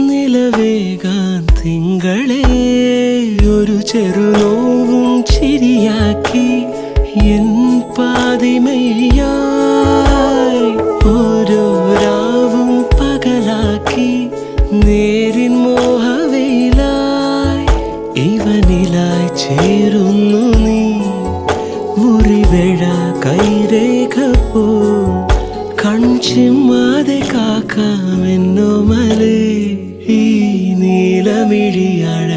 നിലവേകാൻ തിങ്കളെ ഒരു ചെറുനോവും ചിരിയാക്കി എൻ പാതിമയായി ഓരോ രാവും പകലാക്കി നേരിൻ മോഹവയിലായി ഇവനിലായി ചേരുന്നു നീ മുറിവേഴ കൈരേഖ പോ കൺചിമ്മാതെ കാക്കാമെന്നോ മലേ ഈ നീലമിഴിയാൾ